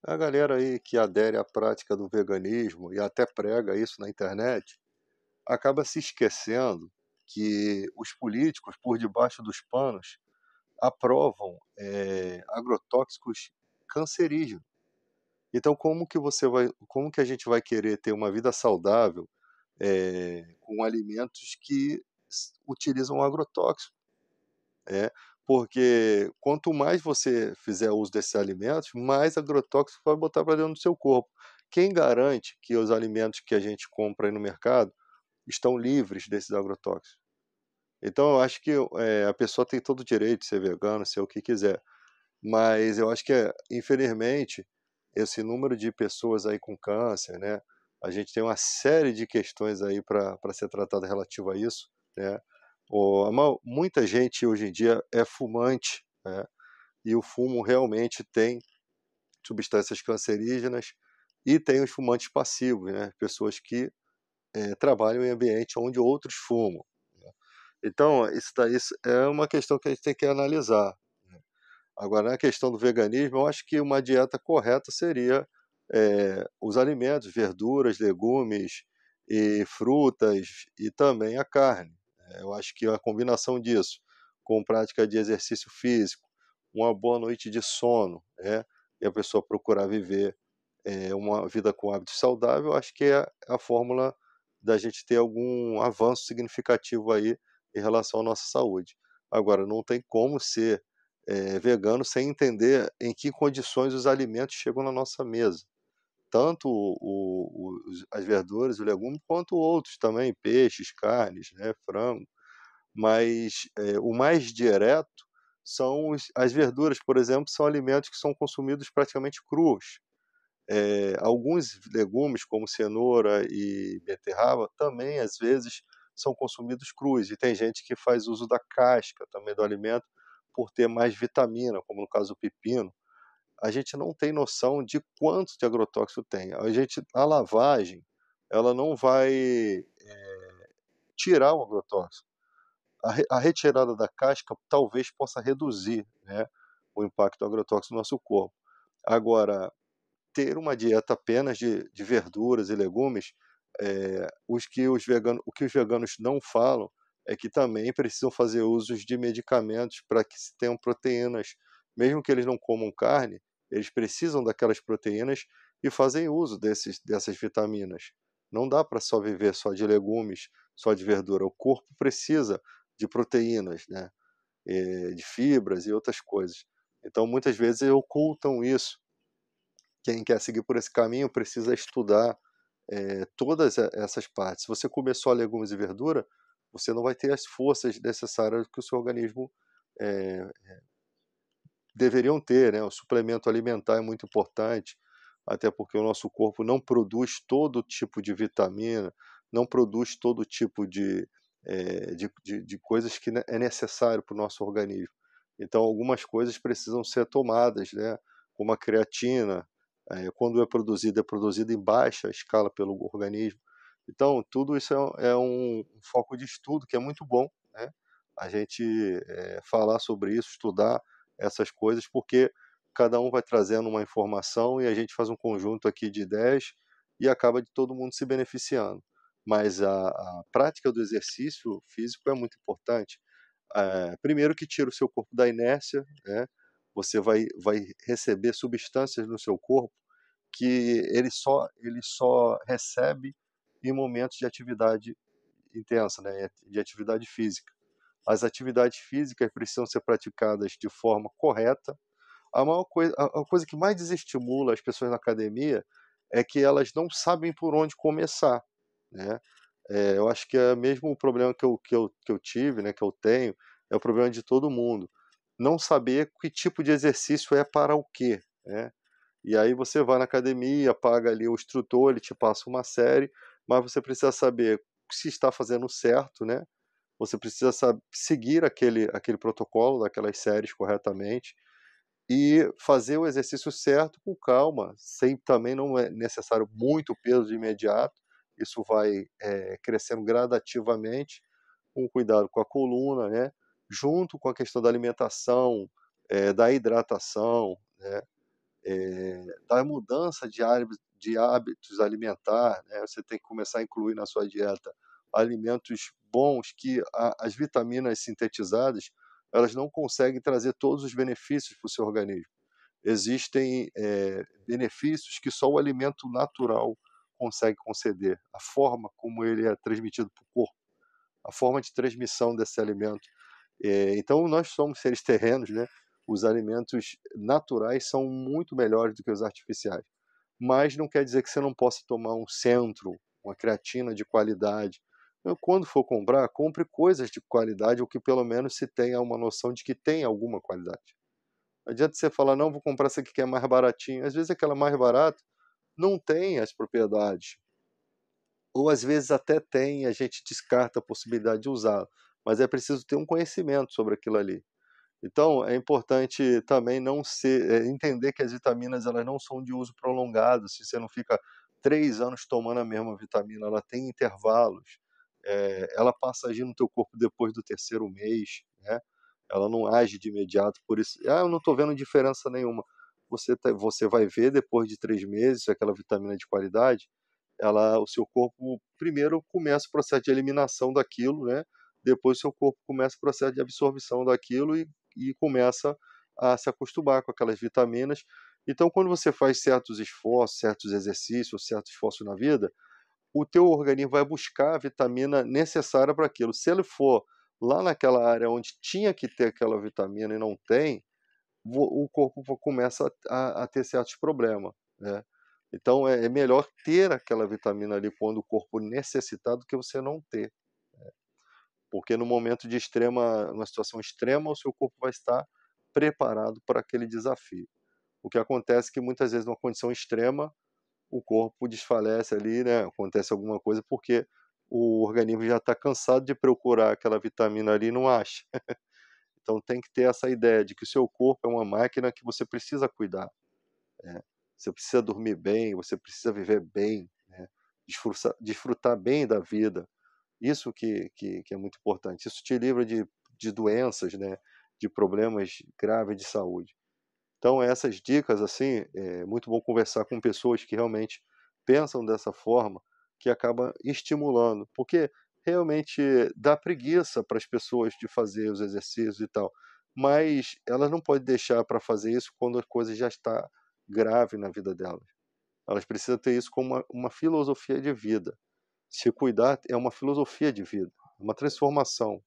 A galera aí que adere à prática do veganismo e até prega isso na internet, acaba se esquecendo que os políticos, por debaixo dos panos, aprovam, agrotóxicos cancerígenos. Então como que a gente vai querer ter uma vida saudável, com alimentos que utilizam agrotóxicos? É, porque quanto mais você fizer uso desses alimentos, mais agrotóxico vai botar para dentro do seu corpo. Quem garante que os alimentos que a gente compra aí no mercado estão livres desses agrotóxicos? Então eu acho que, a pessoa tem todo o direito de ser vegano, ser o que quiser, mas eu acho que, infelizmente, esse número de pessoas aí com câncer, né, a gente tem uma série de questões aí para ser tratada relativo a isso, né. Muita gente hoje em dia é fumante, né, e o fumo realmente tem substâncias cancerígenas, e tem os fumantes passivos, né, pessoas que, trabalham em ambiente onde outros fumam, né. Então isso é uma questão que a gente tem que analisar, né. Agora na questão do veganismo, eu acho que uma dieta correta seria, os alimentos, verduras, legumes e frutas e também a carne. Eu acho que a combinação disso, com prática de exercício físico, uma boa noite de sono, né, e a pessoa procurar viver, uma vida com hábitos saudável, eu acho que é a fórmula da gente ter algum avanço significativo aí em relação à nossa saúde. Agora não tem como ser vegano sem entender em que condições os alimentos chegam na nossa mesa. Tanto as verduras, o legume, quanto outros também, peixes, carnes, né, frango. Mas, o mais direto são as verduras, por exemplo, são alimentos que são consumidos praticamente crus. Alguns legumes, como cenoura e beterraba, também, às vezes, são consumidos crus, e tem gente que faz uso da casca também do alimento, por ter mais vitamina, como no caso do pepino. A gente não tem noção de quanto de agrotóxico tem. A lavagem, ela não vai, tirar o agrotóxico. A retirada da casca talvez possa reduzir, né, o impacto do agrotóxico no nosso corpo. Agora, ter uma dieta apenas de verduras e legumes, o que os veganos não falam, é que também precisam fazer usos de medicamentos para que se tenham proteínas. Mesmo que eles não comam carne, eles precisam daquelas proteínas e fazem uso dessas vitaminas. Não dá para só viver só de legumes, só de verdura, o corpo precisa de proteínas, né, de fibras e outras coisas. Então muitas vezes ocultam isso. Quem quer seguir por esse caminho precisa estudar, todas essas partes. Se você comer só legumes e verdura, você não vai ter as forças necessárias que o seu organismo, eh, deveriam ter, né. O suplemento alimentar é muito importante, até porque o nosso corpo não produz todo tipo de vitamina, não produz todo tipo de coisas que é necessário para o nosso organismo. Então algumas coisas precisam ser tomadas, né, como a creatina, quando é produzida em baixa escala pelo organismo. Então tudo isso é um foco de estudo que é muito bom, né, a gente, falar sobre isso, estudar essas coisas, porque cada um vai trazendo uma informação e a gente faz um conjunto aqui de ideias e acaba de todo mundo se beneficiando. Mas a prática do exercício físico é muito importante. Primeiro que tira o seu corpo da inércia, né, você vai receber substâncias no seu corpo que ele só recebe em momentos de atividade intensa, né, de atividade física. As atividades físicas precisam ser praticadas de forma correta. A coisa que mais desestimula as pessoas na academia é que elas não sabem por onde começar, né. Eu acho que é mesmo o problema que eu tive, né, que eu tenho, é o problema de todo mundo. Não saber que tipo de exercício é para o quê, né. E aí você vai na academia, paga ali o instrutor, ele te passa uma série, mas você precisa saber se está fazendo certo, né, você precisa seguir aquele protocolo daquelas séries corretamente e fazer o exercício certo com calma, sem também não é necessário muito peso de imediato, isso vai, crescendo gradativamente, com cuidado com a coluna, né, junto com a questão da alimentação, da hidratação, né, a mudança de hábitos alimentar, né, você tem que começar a incluir na sua dieta alimentos bons que as vitaminas sintetizadas, elas não conseguem trazer todos os benefícios para o seu organismo. Existem, benefícios que só o alimento natural consegue conceder, a forma como ele é transmitido para o corpo, a forma de transmissão desse alimento. Então nós somos seres terrenos, né, os alimentos naturais são muito melhores do que os artificiais, mas não quer dizer que você não possa tomar um Centrum, uma creatina de qualidade. Então, quando for comprar, compre coisas de qualidade ou que pelo menos se tenha uma noção de que tem alguma qualidade. Não adianta você falar: "Não, vou comprar essa aqui que é mais baratinho", às vezes aquela mais barata não tem as propriedades, ou às vezes até tem e a gente descarta a possibilidade de usá-la, mas é preciso ter um conhecimento sobre aquilo ali. Então, é importante também não entender que as vitaminas elas não são de uso prolongado, se você não fica 3 anos tomando a mesma vitamina, ela tem intervalos, ela passa a agir no teu corpo depois do terceiro mês, né, ela não age de imediato, por isso: "Ah, eu não estou vendo diferença nenhuma". Você vai ver depois de 3 meses, se aquela vitamina de qualidade, o seu corpo primeiro começa o processo de eliminação daquilo, né, depois o seu corpo começa o processo de absorção daquilo e começa a se acostumar com aquelas vitaminas. Então, quando você faz certos esforços, certos exercícios, certo esforço na vida, o teu organismo vai buscar a vitamina necessária para aquilo. Se ele for lá naquela área onde tinha que ter aquela vitamina e não tem, o corpo começa a ter certos problemas, né. Então é melhor ter aquela vitamina ali quando o corpo necessitar do que você não ter, porque no momento de uma situação extrema, o seu corpo vai estar preparado para aquele desafio. O que acontece é que muitas vezes numa condição extrema, o corpo desfalece ali, né, acontece alguma coisa, porque o organismo já está cansado de procurar aquela vitamina ali e não acha. Então tem que ter essa ideia de que o seu corpo é uma máquina que você precisa cuidar, né. Você precisa dormir bem, você precisa viver bem, né, desfrutar bem da vida. Isso que é muito importante. Isso te livra de doenças, né, de problemas graves de saúde. Então essas dicas, assim, é muito bom conversar com pessoas que realmente pensam dessa forma, que acaba estimulando, porque realmente dá preguiça para as pessoas de fazer os exercícios e tal, mas elas não podem deixar para fazer isso quando a coisa já está grave na vida delas. Elas precisam ter isso como uma filosofia de vida. Se cuidar é uma filosofia de vida, uma transformação.